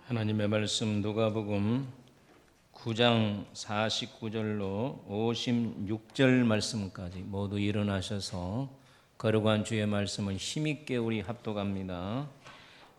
하나님의 말씀 누가복음 9장 49절로 56절 말씀까지 모두 일어나셔서 거룩한 주의 말씀을 힘있게 우리 합독합니다.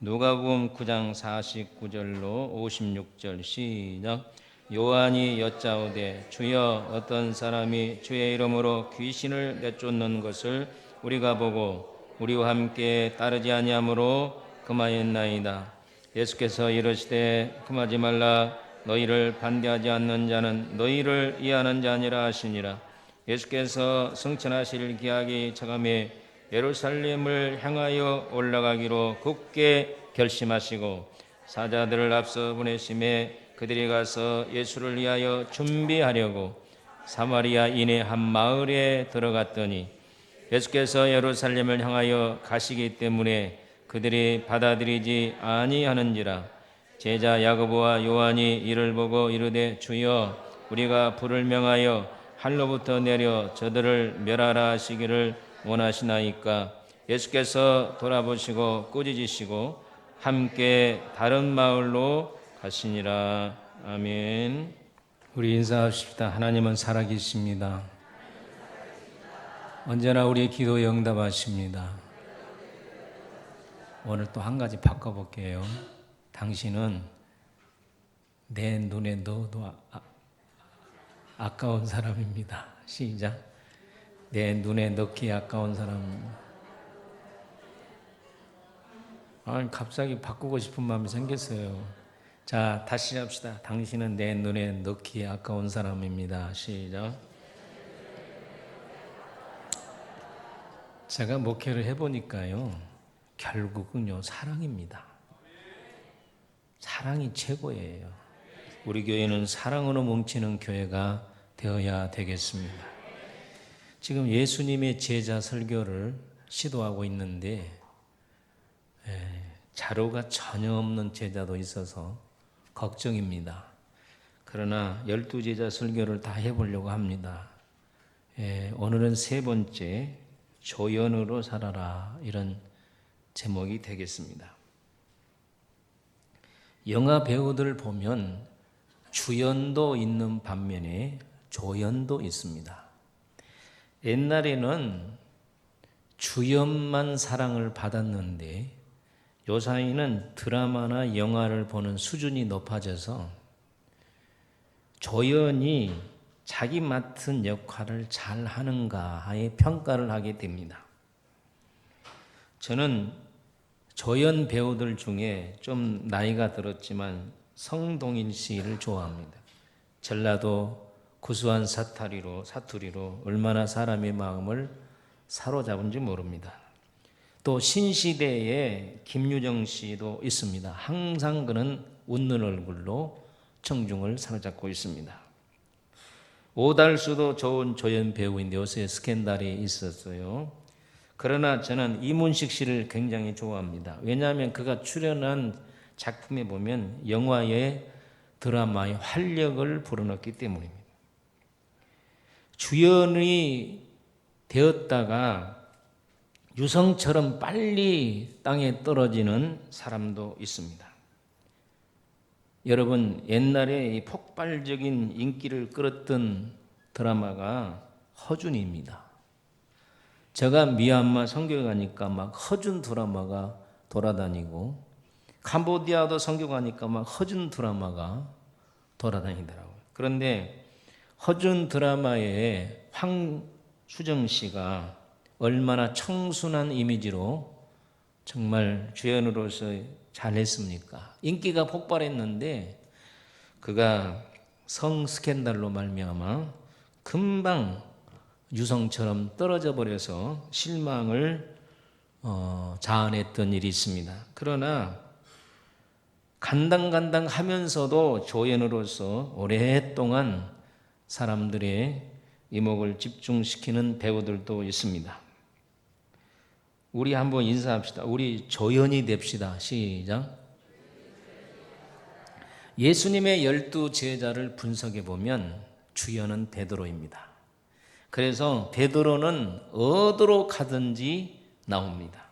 누가복음 9장 49절로 56절 시작. 요한이 여짜오되 주여 어떤 사람이 주의 이름으로 귀신을 내쫓는 것을 우리가 보고 우리와 함께 따르지 아니하므로 금하였나이다. 예수께서 이르시되 금하지 말라. 너희를 반대하지 않는 자는 너희를 이해하는 자니라 하시니라. 예수께서 승천하실 기약이 차감해 예루살렘을 향하여 올라가기로 굳게 결심하시고 사자들을 앞서 보내심에 그들이 가서 예수를 위하여 준비하려고 사마리아 이내 한 마을에 들어갔더니 예수께서 예루살렘을 향하여 가시기 때문에 그들이 받아들이지 아니하는지라. 제자 야고보와 요한이 이를 보고 이르되 주여 우리가 불을 명하여 하늘로부터 내려 저들을 멸하라 하시기를 원하시나이까. 예수께서 돌아보시고 꾸짖으시고 함께 다른 마을로 가시니라. 아멘. 우리 인사합시다. 하나님은 살아계십니다. 언제나 우리의 기도에 응답하십니다. 오늘 또 한 가지 바꿔볼게요. 당신은 내 눈에 넣어도 아까운 사람입니다. 시작. 내 눈에 넣기 아까운 사람. 갑자기 바꾸고 싶은 마음이 생겼어요. 자, 다시 합시다. 당신은 내 눈에 넣기 아까운 사람입니다. 시작. 제가 목회를 해보니까요, 결국은요, 사랑입니다. 사랑이 최고예요. 우리 교회는 사랑으로 뭉치는 교회가 되어야 되겠습니다. 지금 예수님의 제자 설교를 시도하고 있는데 자료가 전혀 없는 제자도 있어서 걱정입니다. 그러나 12제자 설교를 다 해보려고 합니다. 오늘은 세 번째, 조연으로 살아라, 이런 제목이 되겠습니다. 영화 배우들 보면 주연도 있는 반면에 조연도 있습니다. 옛날에는 주연만 사랑을 받았는데 요사이는 드라마나 영화를 보는 수준이 높아져서 조연이 자기 맡은 역할을 잘 하는가에 평가를 하게 됩니다. 저는 조연 배우들 중에 좀 나이가 들었지만 성동일 씨를 좋아합니다. 전라도 구수한 사투리로 얼마나 사람의 마음을 사로잡은지 모릅니다. 또 신시대에 김유정 씨도 있습니다. 항상 그는 웃는 얼굴로 청중을 사로잡고 있습니다. 오달수도 좋은 조연 배우인데 요새 스캔들이 있었어요. 그러나 저는 이문식 씨를 굉장히 좋아합니다. 왜냐하면 그가 출연한 작품에 보면 영화의 드라마의 활력을 불어넣기 때문입니다. 주연이 되었다가 유성처럼 빨리 땅에 떨어지는 사람도 있습니다. 여러분, 옛날에 이 폭발적인 인기를 끌었던 드라마가 허준입니다. 제가 미얀마 선교 가니까 막 허준 드라마가 돌아다니고 캄보디아도 선교 가니까 막 허준 드라마가 돌아다니더라고요. 그런데 허준 드라마에 황수정 씨가 얼마나 청순한 이미지로 정말 주연으로서 잘했습니까? 인기가 폭발했는데 그가 성 스캔들로 말미암아 금방 유성처럼 떨어져 버려서 실망을 자아냈던 일이 있습니다. 그러나 간당간당 하면서도 조연으로서 오랫동안 사람들의 이목을 집중시키는 배우들도 있습니다. 우리 한번 인사합시다. 우리 조연이 됩시다. 시작. 예수님의 12제자를 분석해 보면 주연은 베드로입니다. 그래서 베드로는 어디로 가든지 나옵니다.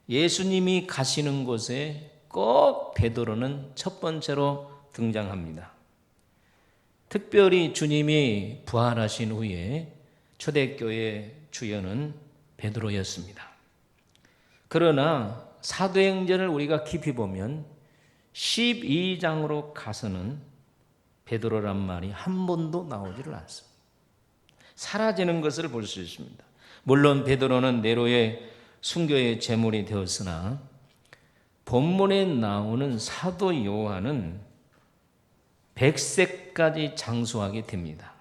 예수님이 가시는 곳에 꼭 베드로는 첫 번째로 등장합니다. 특별히 주님이 부활하신 후에 초대교회 주연은 베드로였습니다. 그러나 사도행전을 우리가 깊이 보면 12장으로 가서는 베드로란 말이 한 번도 나오지를 않습니다. 사라지는 것을 볼 수 있습니다. 물론 베드로는 네로의 순교의 제물이 되었으나 본문에 나오는 사도 요한은 100세까지 장수하게 됩니다.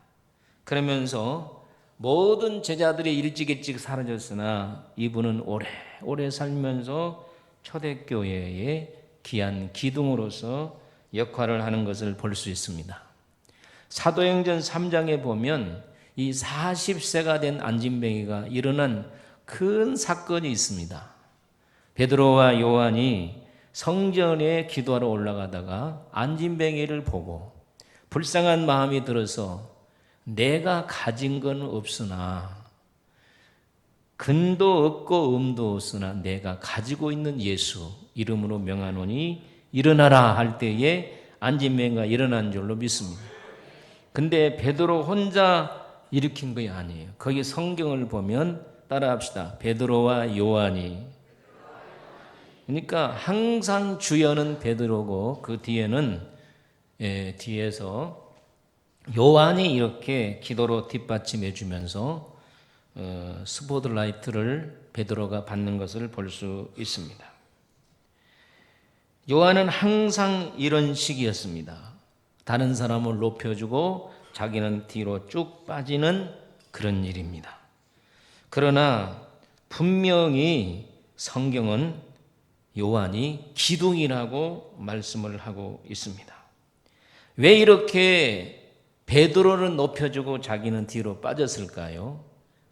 그러면서 모든 제자들이 일찍 사라졌으나 이분은 오래 살면서 초대교회의 귀한 기둥으로서 역할을 하는 것을 볼 수 있습니다. 사도행전 3장에 보면 이 40세가 된 안진뱅이가 일어난 큰 사건이 있습니다. 베드로와 요한이 성전에 기도하러 올라가다가 안진뱅이를 보고 불쌍한 마음이 들어서 내가 가진 건 없으나 근도 없고 음도 없으나 내가 가지고 있는 예수 이름으로 명하노니 일어나라 할 때에 안진뱅이가 일어난 줄로 믿습니다. 근데 베드로 혼자 일으킨 것이 아니에요. 거기 성경을 보면 따라합시다. 베드로와 요한이. 그러니까 항상 주연은 베드로고 그 뒤에는 뒤에서 요한이 이렇게 기도로 뒷받침해 주면서 스포트라이트를 베드로가 받는 것을 볼 수 있습니다. 요한은 항상 이런 식이었습니다. 다른 사람을 높여주고 자기는 뒤로 쭉 빠지는 그런 일입니다. 그러나 분명히 성경은 요한이 기둥이라고 말씀을 하고 있습니다. 왜 이렇게 베드로를 높여주고 자기는 뒤로 빠졌을까요?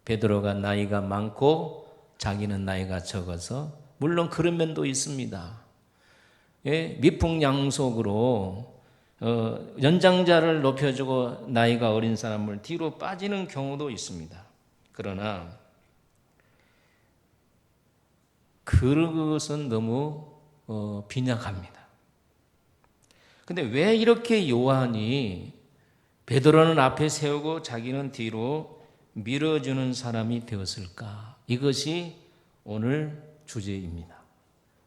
베드로가 나이가 많고 자기는 나이가 적어서 물론 그런 면도 있습니다. 미풍양속으로 연장자를 높여주고 나이가 어린 사람을 뒤로 빠지는 경우도 있습니다. 그러나 그것은 너무 빈약합니다. 근데 왜 이렇게 요한이 베드로는 앞에 세우고 자기는 뒤로 밀어주는 사람이 되었을까? 이것이 오늘 주제입니다.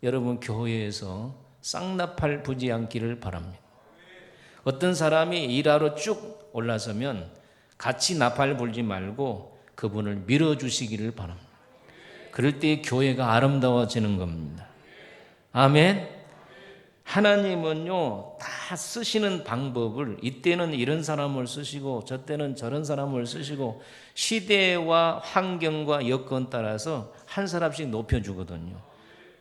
여러분 교회에서 쌍나팔 부지 않기를 바랍니다. 어떤 사람이 일하러 쭉 올라서면 같이 나팔 불지 말고 그분을 밀어주시기를 바랍니다. 그럴 때 교회가 아름다워지는 겁니다. 아멘. 하나님은요 다 쓰시는 방법을 이때는 이런 사람을 쓰시고 저 때는 저런 사람을 쓰시고 시대와 환경과 여건 따라서 한 사람씩 높여주거든요.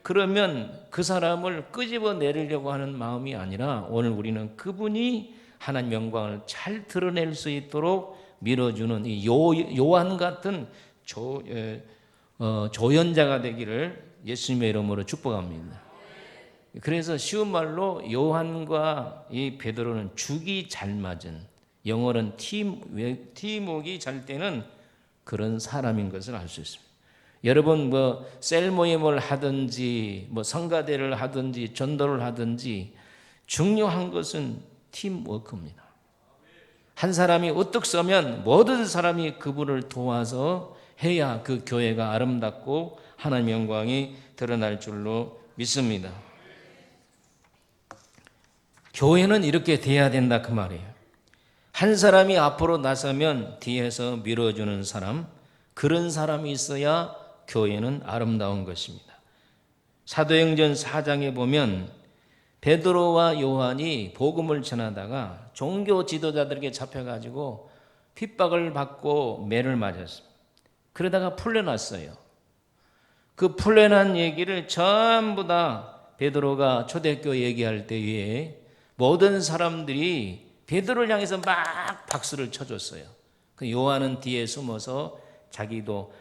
그러면 그 사람을 끄집어 내리려고 하는 마음이 아니라 오늘 우리는 그분이 하나님 영광을 잘 드러낼 수 있도록 밀어주는 이 요한 같은 조연자가 되기를 예수님의 이름으로 축복합니다. 그래서 쉬운 말로 요한과 이 베드로는 죽이 잘 맞은, 영어로는 팀워크가 잘 되는 그런 사람인 것을 알 수 있습니다. 여러분 셀 모임을 하든지 성가대를 하든지 전도를 하든지 중요한 것은 팀워크입니다. 한 사람이 우뚝 서면 모든 사람이 그분을 도와서 해야 그 교회가 아름답고 하나님의 영광이 드러날 줄로 믿습니다. 교회는 이렇게 돼야 된다 그 말이에요. 한 사람이 앞으로 나서면 뒤에서 밀어주는 사람, 그런 사람이 있어야 교회는 아름다운 것입니다. 사도행전 4장에 보면 베드로와 요한이 복음을 전하다가 종교 지도자들에게 잡혀가지고 핍박을 받고 매를 맞았습니다. 그러다가 풀려났어요. 그 풀려난 얘기를 전부 다 베드로가 초대교회 얘기할 때에 모든 사람들이 베드로를 향해서 막 박수를 쳐줬어요. 그 요한은 뒤에 숨어서 자기도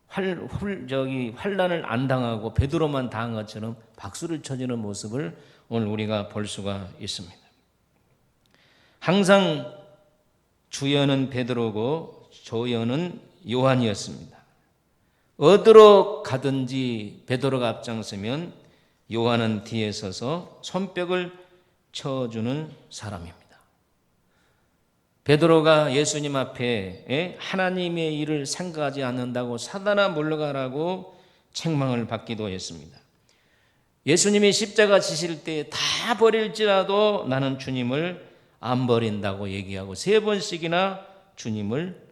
환란을 안 당하고 베드로만 당한 것처럼 박수를 쳐주는 모습을 오늘 우리가 볼 수가 있습니다. 항상 주연은 베드로고 조연은 요한이었습니다. 어디로 가든지 베드로가 앞장서면 요한은 뒤에 서서 손뼉을 쳐주는 사람입니다. 베드로가 예수님 앞에 하나님의 일을 생각하지 않는다고 사단아 물러가라고 책망을 받기도 했습니다. 예수님이 십자가 지실 때 다 버릴지라도 나는 주님을 안 버린다고 얘기하고 3번씩이나 주님을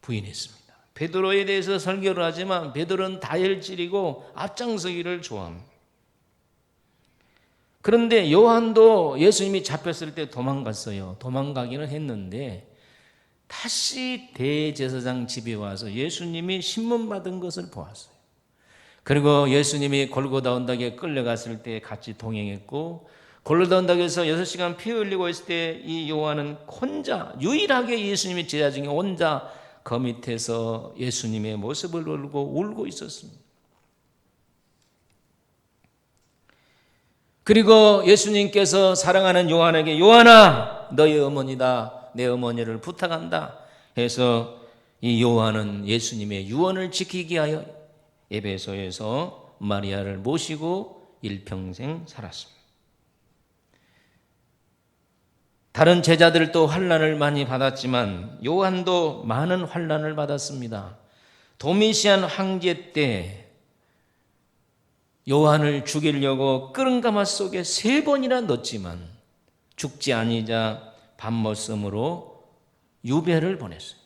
부인했습니다. 베드로에 대해서 설교를 하지만 베드로는 다혈질이고 앞장서기를 좋아합니다. 그런데 요한도 예수님이 잡혔을 때 도망갔어요. 도망가기는 했는데 다시 대제사장 집에 와서 예수님이 신문받은 것을 보았어요. 그리고 예수님이 골고다 언덕에 끌려갔을 때 같이 동행했고, 골고다 언덕에서 6시간 피 흘리고 있을 때 이 요한은 혼자, 유일하게 예수님의 제자 중에 혼자 그 밑에서 예수님의 모습을 보고 울고 있었습니다. 그리고 예수님께서 사랑하는 요한에게 요한아 너의 어머니다, 내 어머니를 부탁한다 해서 이 요한은 예수님의 유언을 지키기 위하여 에베소에서 마리아를 모시고 일평생 살았습니다. 다른 제자들도 환난을 많이 받았지만 요한도 많은 환난을 받았습니다. 도미시안 황제 때 요한을 죽이려고 끓은 가마 속에 3번이나 넣었지만 죽지 아니자 밤모섬으로 유배를 보냈어요.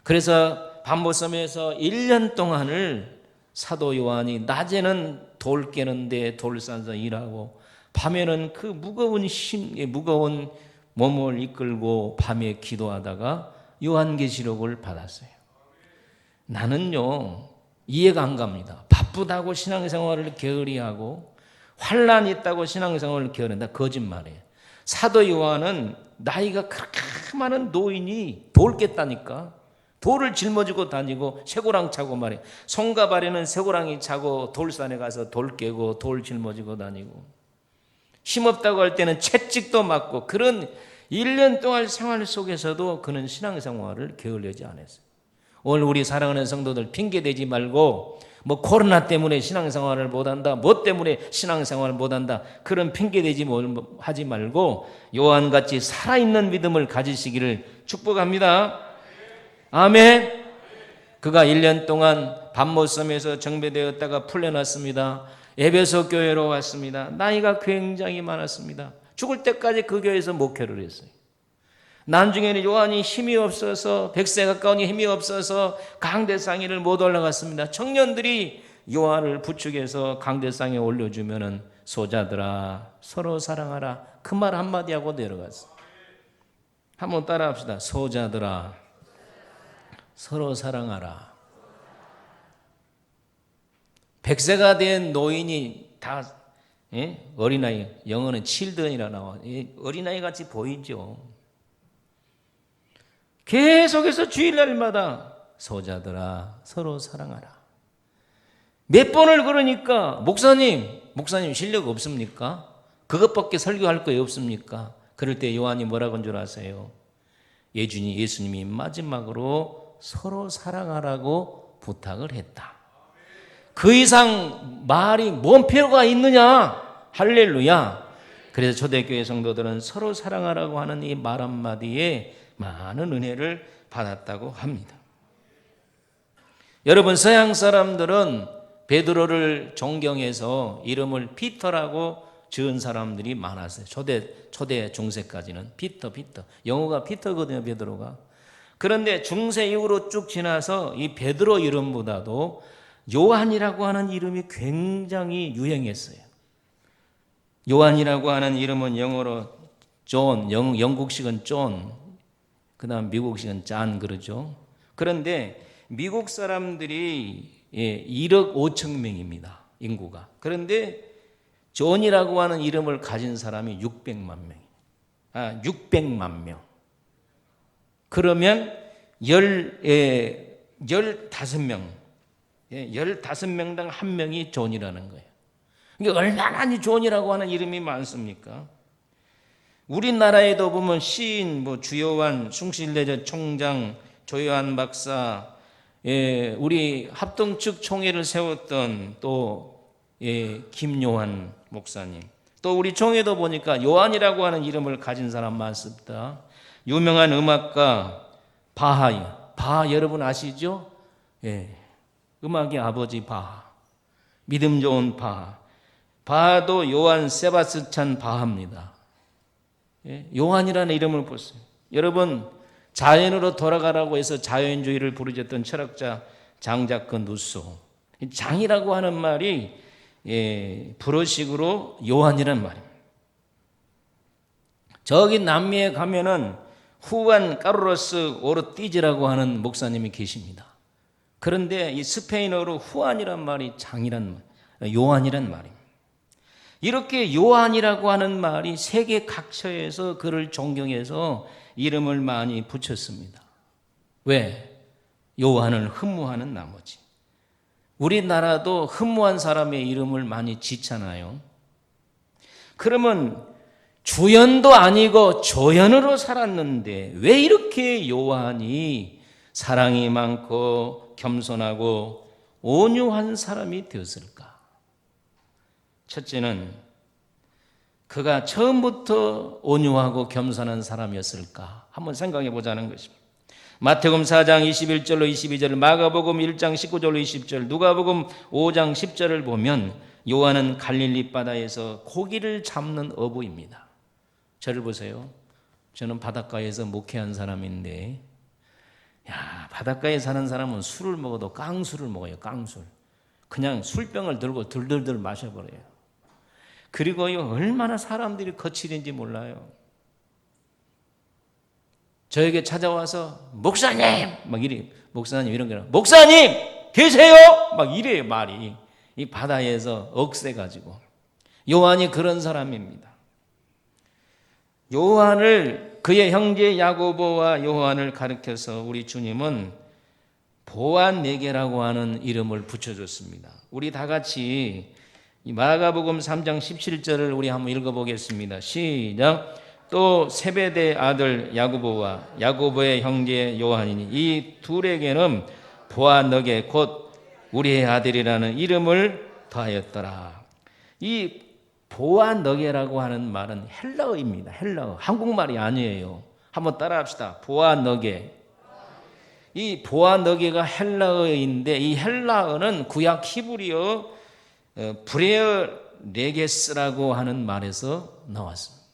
그래서 밤모섬에서 1년 동안을 사도 요한이 낮에는 돌 깨는데 돌 싸서 일하고 밤에는 그 무거운 몸을 이끌고 밤에 기도하다가 요한계시록을 받았어요. 나는요 이해가 안 갑니다. 바쁘다고 신앙생활을 게으리하고 환난이 있다고 신앙생활을 게으른다. 거짓말이에요. 사도 요한은 나이가 그렇게 많은 노인이 돌 깼다니까. 돌을 짊어지고 다니고 쇠고랑 차고 말이에요. 손과 발에는 쇠고랑이 차고 돌산에 가서 돌 깨고 돌 짊어지고 다니고 힘없다고 할 때는 채찍도 맞고 그런 1년 동안 생활 속에서도 그는 신앙생활을 게을리하지 않았어요. 오늘 우리 사랑하는 성도들 핑계대지 말고 뭐 코로나 때문에 신앙생활을 못한다, 뭐 때문에 신앙생활을 못한다 그런 핑계대지 하지 말고 요한같이 살아있는 믿음을 가지시기를 축복합니다. 아멘. 그가 1년 동안 밤모섬에서 정배되었다가 풀려났습니다. 에베소 교회로 왔습니다. 나이가 굉장히 많았습니다. 죽을 때까지 그 교회에서 목회를 했어요. 나중에는 요한이 힘이 없어서 100세 가까운 힘이 없어서 강대상위를 못 올라갔습니다. 청년들이 요한을 부축해서 강대상에 올려주면은 소자들아 서로 사랑하라 그 말 한마디 하고 내려갔어요. 한번 따라합시다. 소자들아 서로 사랑하라. 100세가 된 노인이 다 어린아이, 영어는 칠든이라 나와. 어린아이 같이 보이죠. 계속해서 주일날마다 소자들아 서로 사랑하라. 몇 번을 그러니까 목사님 실력 없습니까? 그것밖에 설교할 거 없습니까? 그럴 때 요한이 뭐라고 한 줄 아세요? 예수님이 마지막으로 서로 사랑하라고 부탁을 했다. 그 이상 말이 뭔 필요가 있느냐? 할렐루야. 그래서 초대교회 성도들은 서로 사랑하라고 하는 이 말 한마디에 많은 은혜를 받았다고 합니다. 여러분 서양 사람들은 베드로를 존경해서 이름을 피터라고 지은 사람들이 많았어요. 초대 중세까지는 피터 영어가 피터거든요. 베드로가. 그런데 중세 이후로 쭉 지나서 이 베드로 이름보다도 요한이라고 하는 이름이 굉장히 유행했어요. 요한이라고 하는 이름은 영어로 존, 영국식은 존, 그 다음 미국식은 짠 그러죠. 그런데 미국 사람들이 1억 5천 명입니다. 인구가. 그런데 존이라고 하는 이름을 가진 사람이 600만 명. 600만 명. 그러면 15명. 15명당 한 명이 존이라는 거예요. 이게 얼마나 이 존이라고 하는 이름이 많습니까? 우리나라에도 보면 시인, 주요한, 숭실대저 총장, 조요한 박사, 우리 합동측 총회를 세웠던 또 김요한 목사님. 또 우리 종에도 보니까 요한이라고 하는 이름을 가진 사람 많습니다. 유명한 음악가 바하이. 바하 여러분 아시죠? 음악의 아버지 바하. 믿음 좋은 바하. 바하도 요한 세바스찬 바하입니다. 요한이라는 이름을 보세요. 여러분 자연으로 돌아가라고 해서 자연주의를 부르짖던 철학자 장자크 누소. 장이라고 하는 말이 불어식으로 요한이란 말입니다. 저기 남미에 가면은 후안 까르로스 오르띠즈라고 하는 목사님이 계십니다. 그런데 이 스페인어로 후안이란 말이 장이란 말, 요한이란 말입니다. 이렇게 요한이라고 하는 말이 세계 각처에서 그를 존경해서 이름을 많이 붙였습니다. 왜? 요한을 흠모하는 나머지. 우리나라도 흠모한 사람의 이름을 많이 짓잖아요. 그러면 주연도 아니고 조연으로 살았는데 왜 이렇게 요한이 사랑이 많고 겸손하고 온유한 사람이 되었을까? 첫째는 그가 처음부터 온유하고 겸손한 사람이었을까? 한번 생각해 보자는 것입니다. 마태복음 4장 21절로 22절, 마가복음 1장 19절로 20절, 누가복음 5장 10절을 보면 요한은 갈릴리 바다에서 고기를 잡는 어부입니다. 저를 보세요. 저는 바닷가에서 목회한 사람인데 바닷가에 사는 사람은 술을 먹어도 깡술을 먹어요. 깡술. 그냥 술병을 들고 들들들 마셔버려요. 그리고요 얼마나 사람들이 거칠은지 몰라요. 저에게 찾아와서 목사님 막 이래. 목사님 이런 거는 목사님 계세요 막 이래요. 말이 이 바다에서 억세가지고. 요한이 그런 사람입니다. 요한을 그의 형제 야고보와 요한을 가르쳐서 우리 주님은 보아네게라고 하는 이름을 붙여줬습니다. 우리 다 같이 마가복음 3장 17절을 우리 한번 읽어보겠습니다. 시작. 또 세베대 아들 야고보와 야고보의 형제 요한이니 이 둘에게는 보아너게 곧 우리의 아들이라는 이름을 더하였더라. 이 보아너게라고 하는 말은 헬라어입니다. 헬라어. 한국말이 아니에요. 한번 따라합시다. 보아너게. 이 보아너게가 헬라어인데 이 헬라어는 구약 히브리어 브레어 네게스라고 하는 말에서 나왔습니다.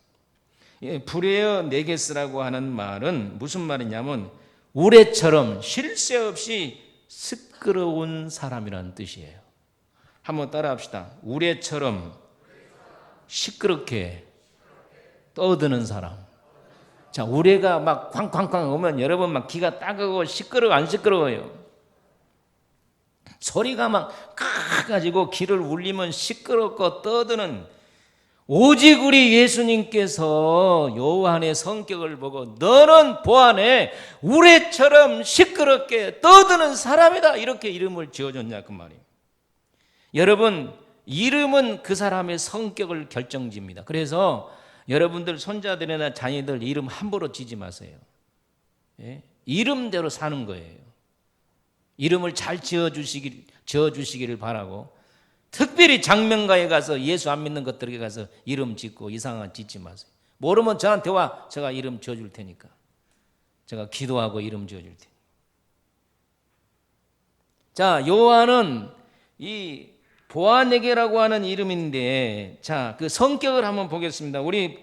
브레어 네게스라고 하는 말은 무슨 말이냐면 우레처럼 쉴 새 없이 시끄러운 사람이라는 뜻이에요. 한번 따라합시다. 우레처럼 시끄럽게 떠드는 사람. 자, 우레가 막 쾅쾅쾅 오면 여러분 막 귀가 따가워 시끄러워 안 시끄러워요? 소리가 막 가지고 귀를 울리면 시끄럽고 떠드는, 오직 우리 예수님께서 요한의 성격을 보고 너는 보아내 우레처럼 시끄럽게 떠드는 사람이다 이렇게 이름을 지어줬냐 그 말이에요. 여러분 이름은 그 사람의 성격을 결정짓니다. 그래서 여러분들 손자들이나 자녀들 이름 함부로 지지 마세요. 이름대로 사는 거예요. 이름을 잘 지어주시기를 바라고, 특별히 장명가에 가서 예수 안 믿는 것들에게 가서 이름 짓고 이상한 짓지 마세요. 모르면 저한테 와, 제가 이름 지어줄 테니까. 제가 기도하고 이름 지어줄 테니까. 자, 요한은 이 보아네게라고 하는 이름인데, 자, 그 성격을 한번 보겠습니다. 우리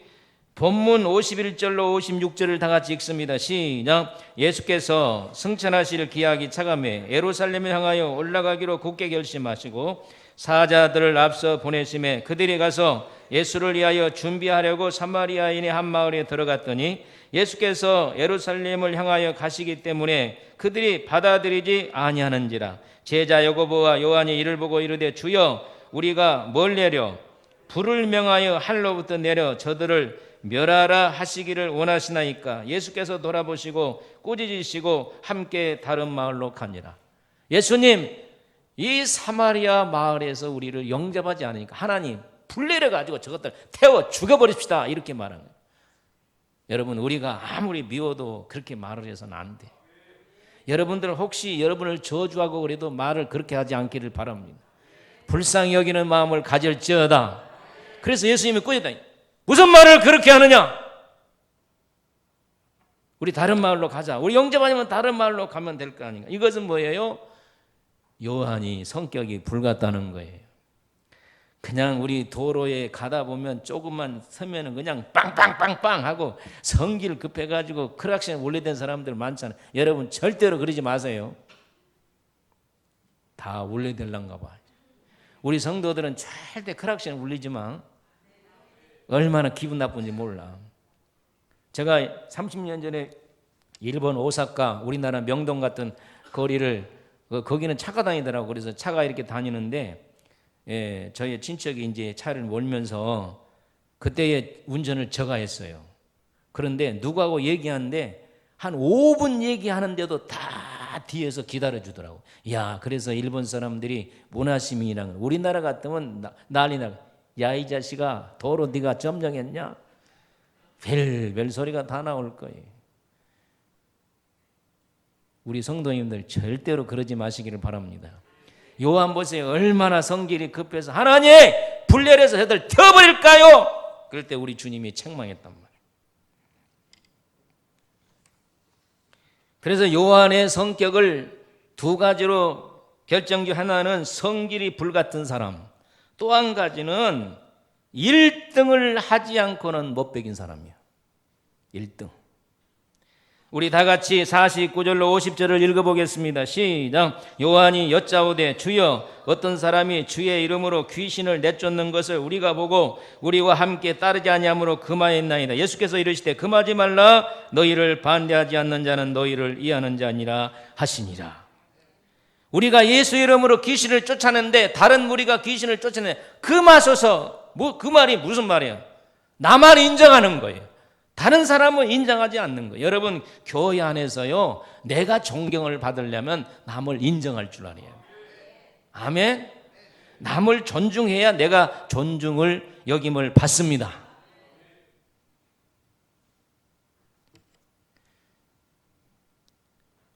본문 51절로 56절을 다 같이 읽습니다. 시작. 예수께서 승천하실 기약이 차감해 예루살렘을 향하여 올라가기로 굳게 결심하시고 사자들을 앞서 보내심에 그들이 가서 예수를 위하여 준비하려고 사마리아인의 한 마을에 들어갔더니 예수께서 예루살렘을 향하여 가시기 때문에 그들이 받아들이지 아니하는지라. 제자 야고보와 요한이 이를 보고 이르되 주여 우리가 뭘 내려 불을 명하여 하늘로부터 내려 저들을 멸하라 하시기를 원하시나이까. 예수께서 돌아보시고 꾸짖으시고 함께 다른 마을로 가니라. 예수님 이 사마리아 마을에서 우리를 영접하지 않으니까 하나님 불 내려가지고 저것들 태워 죽여버립시다 이렇게 말하는 거예요. 여러분 우리가 아무리 미워도 그렇게 말을 해서는 안 돼. 여러분들 혹시 여러분을 저주하고 그래도 말을 그렇게 하지 않기를 바랍니다. 불쌍히 여기는 마음을 가질지어다. 그래서 예수님이 꾸짖다. 무슨 말을 그렇게 하느냐? 우리 다른 마을로 가자. 우리 영접하면 다른 마을로 가면 될 거 아닌가? 이것은 뭐예요? 요한이 성격이 불같다는 거예요. 그냥 우리 도로에 가다 보면 조금만 서면은 그냥 빵빵빵빵 하고 성질 급해가지고 크락시에 올려댄 사람들 많잖아요. 여러분 절대로 그러지 마세요. 다 올려댈란가 봐. 우리 성도들은 절대 크락시에 울리지 마. 얼마나 기분 나쁜지 몰라. 제가 30년 전에 일본 오사카 우리나라 명동 같은 거리를 거기는 차가 다니더라고. 그래서 차가 이렇게 다니는데 저희 친척이 이제 차를 몰면서 그때의 운전을 제가 했어요. 그런데 누구하고 얘기하는데 한 5분 얘기하는데도 다 뒤에서 기다려 주더라고. 야, 그래서 일본 사람들이 문화시민이랑 우리나라 같으면 난리 나고, 야, 이 자식아, 도로 네가 점령했냐? 벨벨 소리가 다 나올 거예요. 우리 성도님들 절대로 그러지 마시기를 바랍니다. 요한 보세요. 얼마나 성질이 급해서 하나님 불멸해서 저들 튀어버릴까요? 그럴 때 우리 주님이 책망했단 말이에요. 그래서 요한의 성격을 두 가지로 결정주 하나는 성질이 불같은 사람, 또 한 가지는 1등을 하지 않고는 못 베긴 사람이야. 1등. 우리 다 같이 49절로 50절을 읽어보겠습니다. 시작. 요한이 여짜오되 주여 어떤 사람이 주의 이름으로 귀신을 내쫓는 것을 우리가 보고 우리와 함께 따르지 아니함으로 금하였나이다. 예수께서 이르시되 금하지 말라. 너희를 반대하지 않는 자는 너희를 이해하는 자니라 하시니라. 우리가 예수 이름으로 귀신을 쫓아내는데 다른 무리가 귀신을 쫓아내는데 금하소서. 그 말이 무슨 말이야? 나만 인정하는 거예요. 다른 사람은 인정하지 않는 거예요. 여러분 교회 안에서요, 내가 존경을 받으려면 남을 인정할 줄 알아요. 아멘. 남을 존중해야 내가 존중을 여김을 받습니다.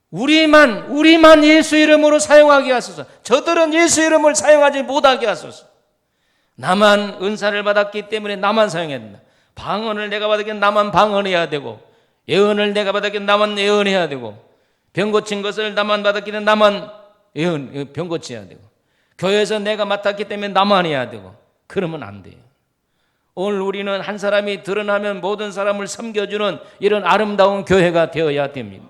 우리만 예수 이름으로 사용하게 하소서. 저들은 예수 이름을 사용하지 못하게 하소서. 나만 은사를 받았기 때문에 나만 사용해야 된다. 방언을 내가 받았기 때문에 나만 방언해야 되고, 예언을 내가 받았기 때문에 나만 예언해야 되고, 병 고친 것을 나만 받았기 때문에 나만 병 고쳐야 되고, 교회에서 내가 맡았기 때문에 나만 해야 되고, 그러면 안 돼요. 오늘 우리는 한 사람이 드러나면 모든 사람을 섬겨주는 이런 아름다운 교회가 되어야 됩니다.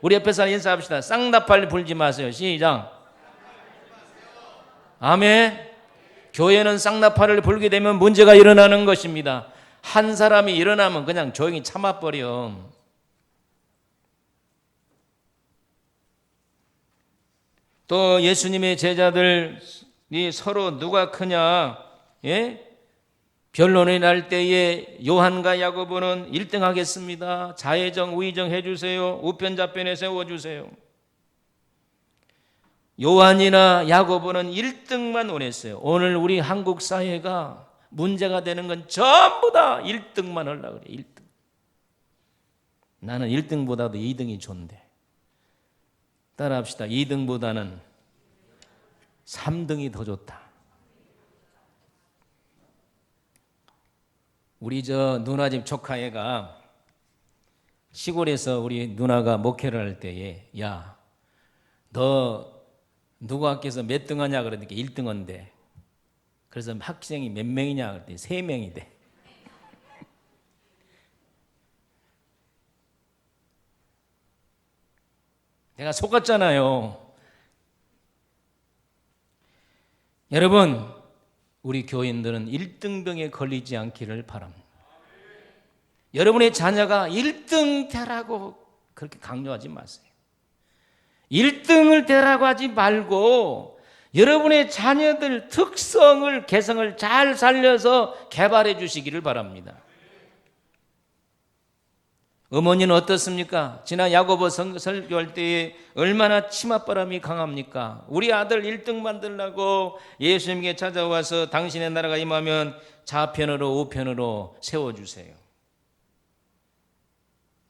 우리 옆에서 인사합시다. 쌍나팔 불지 마세요. 시작. 아멘. 교회는 쌍나팔을 불게 되면 문제가 일어나는 것입니다. 한 사람이 일어나면 그냥 조용히 참아버려. 또 예수님의 제자들이 서로 누가 크냐, 예? 변론이 날 때에 요한과 야고보는 1등 하겠습니다. 자해정 우의정 해주세요. 우편좌편에 세워주세요. 요한이나 야고보는 1등만 원했어요. 오늘 우리 한국 사회가 문제가 되는 건 전부 다 1등만 하려고 그래. 1등. 나는 1등보다도 2등이 좋은데. 따라합시다. 2등보다는 3등이 더 좋다. 우리 누나 집 조카애가 시골에서 우리 누나가 목회를 할 때에, 야, 너 누구 학교에서 몇 등 하냐 그러니까 1등 한대. 그래서 학생이 몇 명이냐 그랬더니 3명이 돼. 내가 속았잖아요. 여러분, 우리 교인들은 1등병에 걸리지 않기를 바랍니다. 여러분의 자녀가 1등 되라고 그렇게 강요하지 마세요. 1등을 되라고 하지 말고 여러분의 자녀들 특성을, 개성을 잘 살려서 개발해 주시기를 바랍니다. 어머니는 어떻습니까? 지난 야고보 설교할 때에 얼마나 치맛바람이 강합니까? 우리 아들 1등 만들라고 예수님께 찾아와서 당신의 나라가 임하면 좌편으로 우편으로 세워주세요.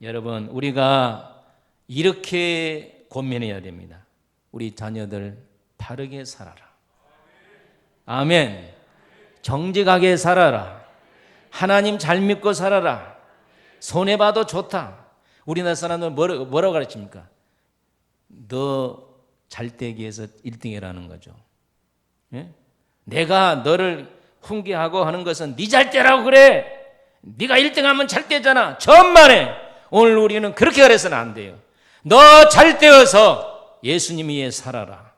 여러분, 우리가 이렇게 고민해야 됩니다. 우리 자녀들 바르게 살아라. 아멘. 정직하게 살아라. 하나님 잘 믿고 살아라. 손해봐도 좋다. 우리나라 사람들은 뭐라고 가르칩니까? 너 잘되기에서 1등이라는 거죠. 예? 내가 너를 훈계하고 하는 것은 네 잘되라고 그래. 네가 1등하면 잘되잖아. 천만에. 오늘 우리는 그렇게 가르쳐서는 안 돼요. 너 잘되어서 예수님 위에 살아라.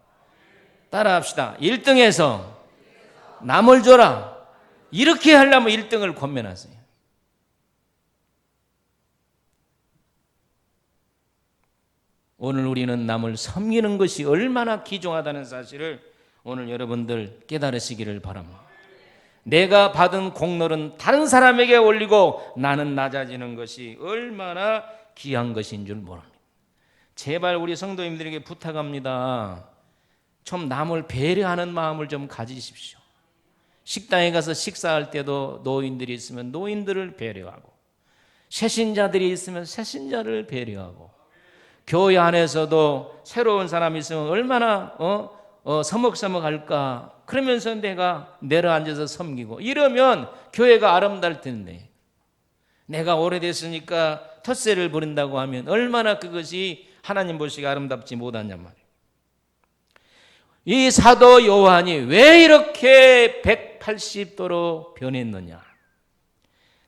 따라합시다. 1등에서 남을 줘라. 이렇게 하려면 1등을 권면하세요. 오늘 우리는 남을 섬기는 것이 얼마나 귀중하다는 사실을 오늘 여러분들 깨달으시기를 바랍니다. 내가 받은 공로는 다른 사람에게 올리고 나는 낮아지는 것이 얼마나 귀한 것인 줄 모릅니다. 제발 우리 성도님들에게 부탁합니다. 좀 남을 배려하는 마음을 좀 가지십시오. 식당에 가서 식사할 때도 노인들이 있으면 노인들을 배려하고, 새신자들이 있으면 새신자를 배려하고, 교회 안에서도 새로운 사람이 있으면 얼마나 서먹서먹할까. 그러면서 내가 내려앉아서 섬기고 이러면 교회가 아름다울 텐데, 내가 오래됐으니까 텃세를 부린다고 하면 얼마나 그것이 하나님 보시기에 아름답지 못하냔 말이에요. 이 사도 요한이 왜 이렇게 180도로 변했느냐?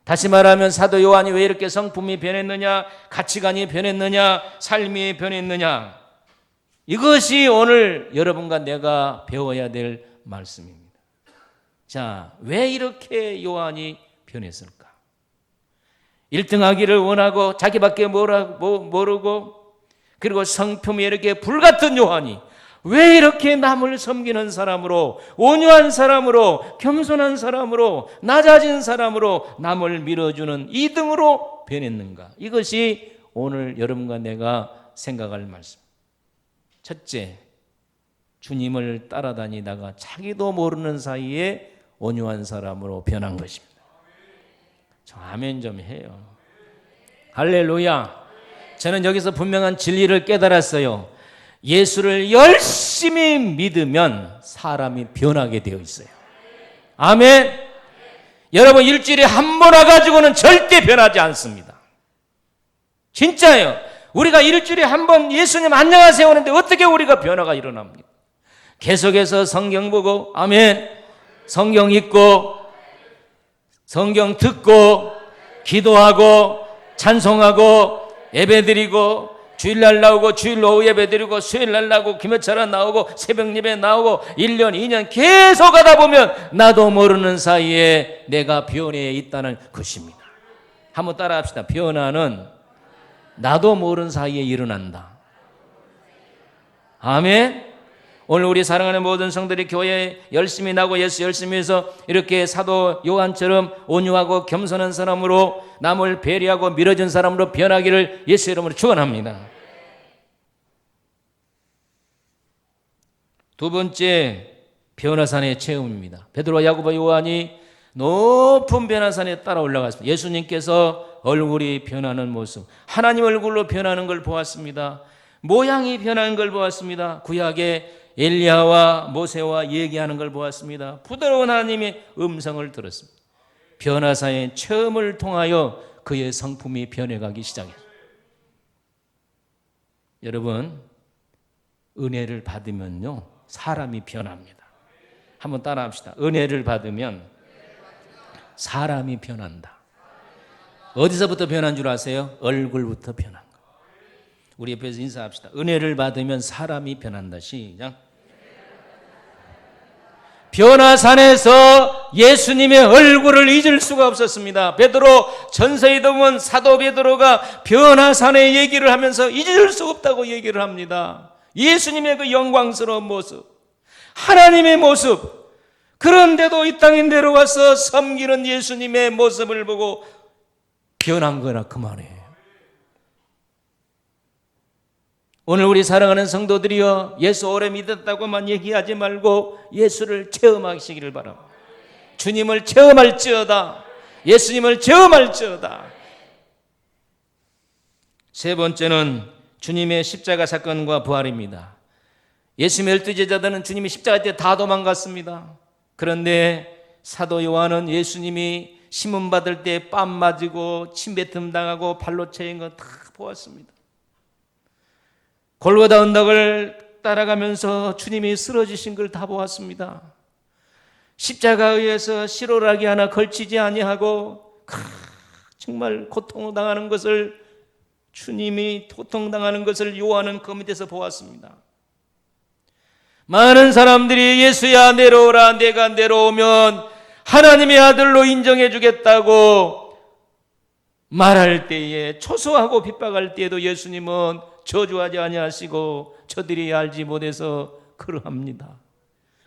다시 말하면 사도 요한이 왜 이렇게 성품이 변했느냐? 가치관이 변했느냐? 삶이 변했느냐? 이것이 오늘 여러분과 내가 배워야 될 말씀입니다. 자, 왜 이렇게 요한이 변했을까? 1등하기를 원하고 자기밖에 모르고, 그리고 성품이 이렇게 불같은 요한이 왜 이렇게 남을 섬기는 사람으로, 온유한 사람으로, 겸손한 사람으로, 낮아진 사람으로 남을 밀어주는 2등으로 변했는가? 이것이 오늘 여러분과 내가 생각할 말씀. 첫째, 주님을 따라다니다가 자기도 모르는 사이에 온유한 사람으로 변한 것입니다. 저 아멘 좀 해요. 할렐루야. 저는 여기서 분명한 진리를 깨달았어요. 예수를 열심히 믿으면 사람이 변하게 되어 있어요. 아멘. 여러분, 일주일에 한 번 와가지고는 절대 변하지 않습니다. 진짜예요. 우리가 일주일에 한 번 예수님 안녕하세요 하는데 어떻게 우리가 변화가 일어납니까? 계속해서 성경 보고, 아멘, 성경 읽고, 성경 듣고, 기도하고, 찬송하고, 예배드리고, 주일날 나오고, 주일 오후 예배드리고, 수요일날 나오고, 김여철 나오고, 새벽 예배 나오고, 1년, 2년 계속 하다 보면 나도 모르는 사이에 내가 변해 있다는 것입니다. 한번 따라합시다. 변화는 나도 모르는 사이에 일어난다. 아멘. 오늘 우리 사랑하는 모든 성들이 교회에 열심히 나고 예수 열심히 해서 이렇게 사도 요한처럼 온유하고 겸손한 사람으로, 남을 배려하고 밀어준 사람으로 변하기를 예수 이름으로 축원합니다. 두 번째, 변화산의 체험입니다. 베드로와 야고보, 요한이 높은 변화산에 따라 올라갔습니다. 예수님께서 얼굴이 변하는 모습, 하나님 얼굴로 변하는 걸 보았습니다. 모양이 변하는 걸 보았습니다. 구약의 엘리야와 모세와 얘기하는 걸 보았습니다. 부드러운 하나님의 음성을 들었습니다. 변화사의 체험을 통하여 그의 성품이 변해가기 시작했습니다. 여러분, 은혜를 받으면요 사람이 변합니다. 한번 따라합시다. 은혜를 받으면 사람이 변한다. 어디서부터 변한 줄 아세요? 얼굴부터 변한 거. 우리 옆에서 인사합시다. 은혜를 받으면 사람이 변한다. 시작. 변화산에서 예수님의 얼굴을 잊을 수가 없었습니다. 베드로, 전서에 보면 사도 베드로가 변화산의 얘기를 하면서 잊을 수 없다고 얘기를 합니다. 예수님의 그 영광스러운 모습, 하나님의 모습, 그런데도 이 땅에 내려와서 섬기는 예수님의 모습을 보고 변한 거나 그만해요. 오늘 우리 사랑하는 성도들이여, 예수 오래 믿었다고만 얘기하지 말고 예수를 체험하시기를 바랍니다. 주님을 체험할지어다. 예수님을 체험할지어다. 세 번째는 주님의 십자가 사건과 부활입니다. 예수님의 12제자들은 주님이 십자가 때 다 도망갔습니다. 그런데 사도 요한은 예수님이 시문 받을 때 뺨 맞고 침뱉음 당하고 발로 채인 거 다 보았습니다. 골고다 언덕을 따라가면서 주님이 쓰러지신 걸 다 보았습니다. 십자가에 의해서 실오라기 하나 걸치지 아니하고 정말 고통당하는 것을, 주님이 고통당하는 것을 요한은 그 밑에서 보았습니다. 많은 사람들이 예수야 내려오라, 내가 내려오면 하나님의 아들로 인정해 주겠다고 말할 때에, 초소하고 핍박할 때에도 예수님은 저주하지 아니하시고 저들이 알지 못해서 그러합니다.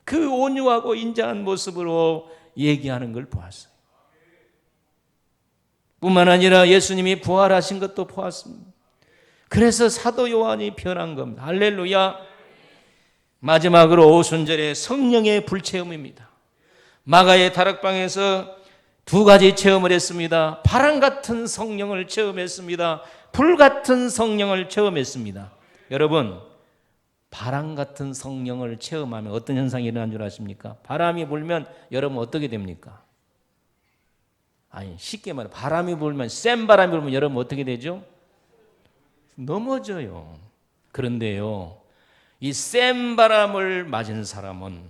그 온유하고 인자한 모습으로 얘기하는 걸 보았어요. 뿐만 아니라 예수님이 부활하신 것도 보았습니다. 그래서 사도 요한이 변한 겁니다. 할렐루야. 마지막으로 오순절의 성령의 불체험입니다. 마가의 다락방에서 두 가지 체험을 했습니다. 바람 같은 성령을 체험했습니다. 불 같은 성령을 체험했습니다. 여러분, 바람 같은 성령을 체험하면 어떤 현상이 일어나는 줄 아십니까? 바람이 불면 여러분 어떻게 됩니까? 아니, 쉽게 말해 바람이 불면, 센 바람이 불면 여러분 어떻게 되죠? 넘어져요. 그런데요, 이 센 바람을 맞은 사람은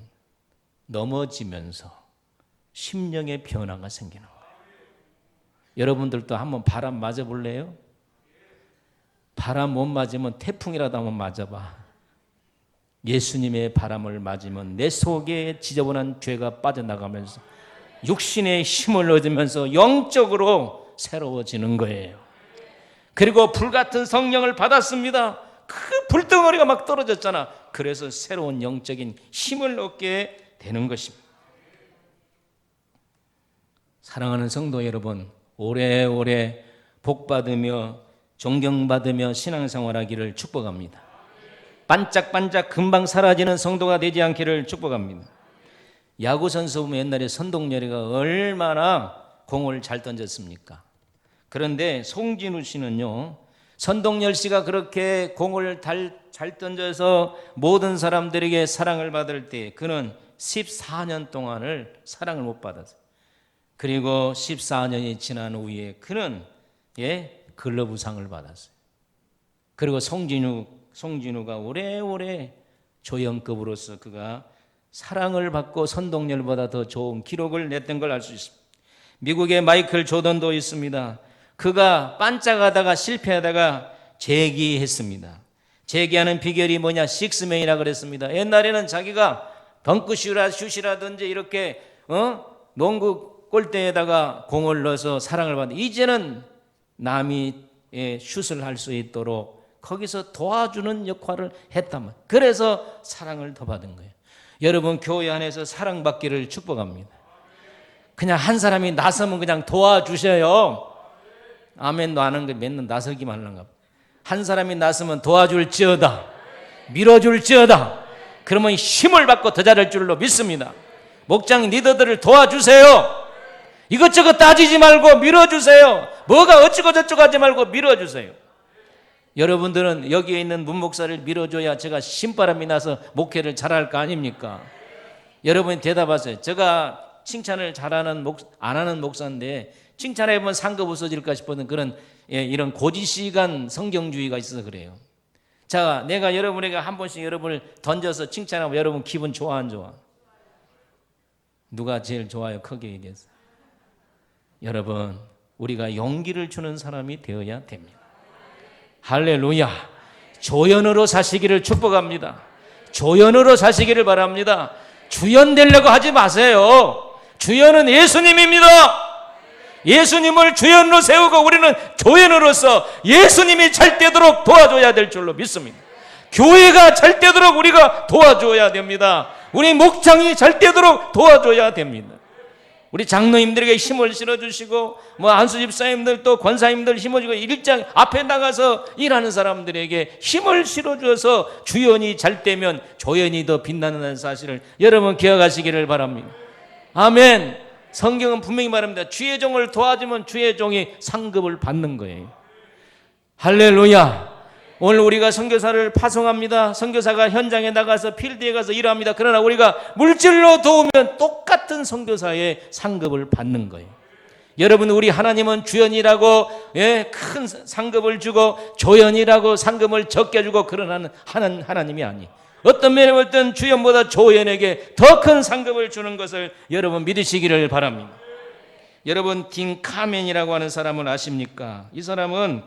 넘어지면서 심령의 변화가 생기는 거예요. 여러분들도 한번 바람 맞아볼래요? 바람 못 맞으면 태풍이라도 한번 맞아봐. 예수님의 바람을 맞으면 내 속에 지저분한 죄가 빠져나가면서 육신의 힘을 얻으면서 영적으로 새로워지는 거예요. 그리고 불같은 성령을 받았습니다. 그 불덩어리가 막 떨어졌잖아. 그래서 새로운 영적인 힘을 얻게 되는 것입니다. 사랑하는 성도 여러분, 오래오래 복받으며 존경받으며 신앙생활하기를 축복합니다. 반짝반짝 금방 사라지는 성도가 되지 않기를 축복합니다. 야구선수 보면 옛날에 선동열이가 얼마나 공을 잘 던졌습니까? 그런데 송진우 씨는요, 선동열 씨가 그렇게 공을 잘 던져서 모든 사람들에게 사랑을 받을 때 그는 14년 동안을 사랑을 못 받았어요. 그리고 14년이 지난 후에 그는 글러브상을 받았어요. 그리고 송진우가 오래오래 조연급으로서 그가 사랑을 받고 선동열보다 더 좋은 기록을 냈던 걸 알 수 있습니다. 미국의 마이클 조던도 있습니다. 그가 반짝하다가 실패하다가 재기했습니다. 재기하는 비결이 뭐냐? 식스맨이라 그랬습니다. 옛날에는 자기가 덩크슛이라든지 이렇게 농구 골대에다가 공을 넣어서 사랑을 받는, 이제는 남이 슛을 할 수 있도록 거기서 도와주는 역할을 했단 말이에요. 그래서 사랑을 더 받은 거예요. 여러분, 교회 안에서 사랑받기를 축복합니다. 그냥 한 사람이 나서면 그냥 도와주셔요. 아멘도 안 하는 게 맨날 나서기만 하는가 봐. 한 사람이 나서면 도와줄지어다, 밀어줄지어다. 그러면 힘을 받고 더 잘할 줄로 믿습니다. 목장 리더들을 도와주세요. 이것저것 따지지 말고 밀어주세요. 뭐가 어찌고 저쩌고 하지 말고 밀어주세요. 여러분들은 여기에 있는 문목사를 밀어줘야 제가 신바람이 나서 목회를 잘할 거 아닙니까? 여러분이 대답하세요. 제가 칭찬을 안 하는 목사인데 칭찬해보면 상급 없어질까 싶었던 그런 이런 고지시간 성경주의가 있어서 그래요. 자, 내가 여러분에게 한 번씩 여러분을 던져서 칭찬하면 여러분 기분 좋아 안 좋아? 누가 제일 좋아요? 크게 얘기해서. 여러분, 우리가 용기를 주는 사람이 되어야 됩니다. 할렐루야. 조연으로 사시기를 축복합니다. 조연으로 사시기를 바랍니다. 주연 되려고 하지 마세요. 주연은 예수님입니다. 예수님을 주연으로 세우고 우리는 조연으로서 예수님이 잘 되도록 도와줘야 될 줄로 믿습니다. 교회가 잘 되도록 우리가 도와줘야 됩니다. 우리 목장이 잘 되도록 도와줘야 됩니다. 우리 장로님들에게 힘을 실어주시고 안수 집사님들 또 권사님들 힘을 주고 일장 앞에 나가서 일하는 사람들에게 힘을 실어주어서 주연이 잘 되면 조연이 더 빛나는 사실을 여러분 기억하시기를 바랍니다. 아멘. 성경은 분명히 말합니다. 주의 종을 도와주면 주의 종이 상급을 받는 거예요. 할렐루야. 오늘 우리가 선교사를 파송합니다. 선교사가 현장에 나가서 필드에 가서 일합니다. 그러나 우리가 물질로 도우면 똑같은 선교사의 상급을 받는 거예요. 여러분, 우리 하나님은 주연이라고 큰 상급을 주고 조연이라고 상급을 적게 주고 그런 하나님이 아니에요. 어떤 면에 볼 땐 주연보다 조연에게 더 큰 상급을 주는 것을 여러분 믿으시기를 바랍니다. 여러분, 딘 카멘이라고 하는 사람을 아십니까? 이 사람은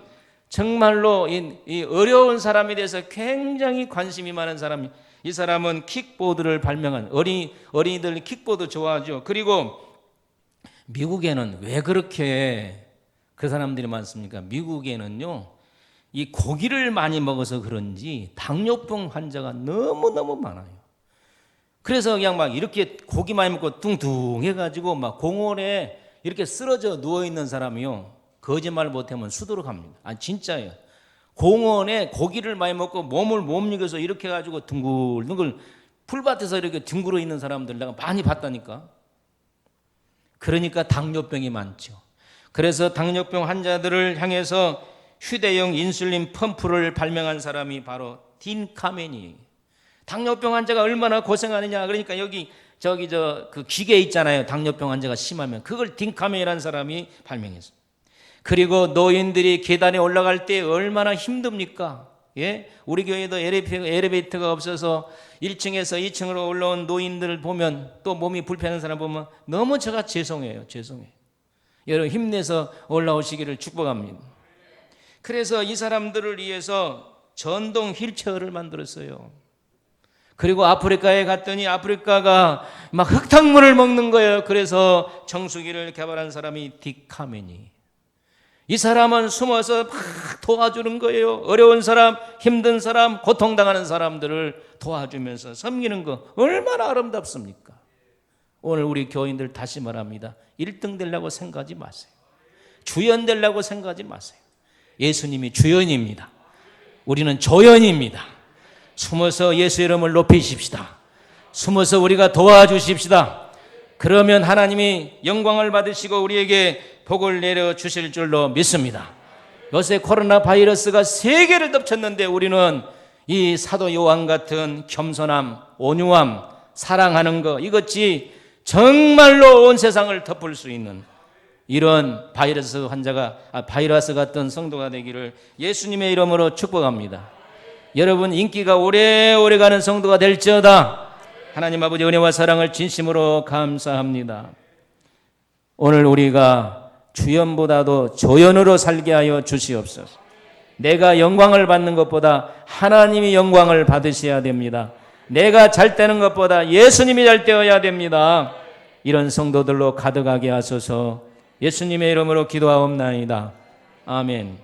정말로 이 어려운 사람에 대해서 굉장히 관심이 많은 사람. 이 사람은 킥보드를 발명한 어린이들 킥보드 좋아하죠. 그리고 미국에는 왜 그렇게 그 사람들이 많습니까? 미국에는요, 이 고기를 많이 먹어서 그런지 당뇨병 환자가 너무너무 많아요. 그래서 그냥 막 이렇게 고기 많이 먹고 뚱뚱해가지고 막 공원에 이렇게 쓰러져 누워있는 사람이요, 거짓말 못하면 수두룩합니다. 진짜예요. 공원에 고기를 많이 먹고 몸을 못 움직여서 이렇게 해가지고 둥글둥글 풀밭에서 이렇게 둥글어 있는 사람들 내가 많이 봤다니까. 그러니까 당뇨병이 많죠. 그래서 당뇨병 환자들을 향해서 휴대용 인슐린 펌프를 발명한 사람이 바로 딘 카멘이에요. 당뇨병 환자가 얼마나 고생하느냐. 그러니까 그 기계 있잖아요. 당뇨병 환자가 심하면 그걸 딘 카멘이라는 사람이 발명했어요. 그리고 노인들이 계단에 올라갈 때 얼마나 힘듭니까? 우리 교회도 엘리베이터가 없어서 1층에서 2층으로 올라온 노인들을 보면, 또 몸이 불편한 사람 보면 너무 제가 죄송해요. 여러분, 힘내서 올라오시기를 축복합니다. 그래서 이 사람들을 위해서 전동 휠체어를 만들었어요. 그리고 아프리카에 갔더니 아프리카가 막 흙탕물을 먹는 거예요. 그래서 정수기를 개발한 사람이 딘 카멘이. 이 사람은 숨어서 막 도와주는 거예요. 어려운 사람, 힘든 사람, 고통당하는 사람들을 도와주면서 섬기는 거 얼마나 아름답습니까? 오늘 우리 교인들 다시 말합니다. 1등 되려고 생각하지 마세요. 주연 되려고 생각하지 마세요. 예수님이 주연입니다. 우리는 조연입니다. 숨어서 예수 이름을 높이십시다. 숨어서 우리가 도와주십시다. 그러면 하나님이 영광을 받으시고 우리에게 복을 내려주실 줄로 믿습니다. 요새 코로나 바이러스가 세계를 덮쳤는데 우리는 이 사도 요한 같은 겸손함, 온유함, 사랑하는 것, 이것이 정말로 온 세상을 덮을 수 있는 이런 바이러스 같은 성도가 되기를 예수님의 이름으로 축복합니다. 여러분, 인기가 오래오래 가는 성도가 될지어다. 하나님 아버지 은혜와 사랑을 진심으로 감사합니다. 오늘 우리가 주연보다도 조연으로 살게 하여 주시옵소서. 내가 영광을 받는 것보다 하나님이 영광을 받으셔야 됩니다. 내가 잘 되는 것보다 예수님이 잘 되어야 됩니다. 이런 성도들로 가득하게 하소서. 예수님의 이름으로 기도하옵나이다. 아멘.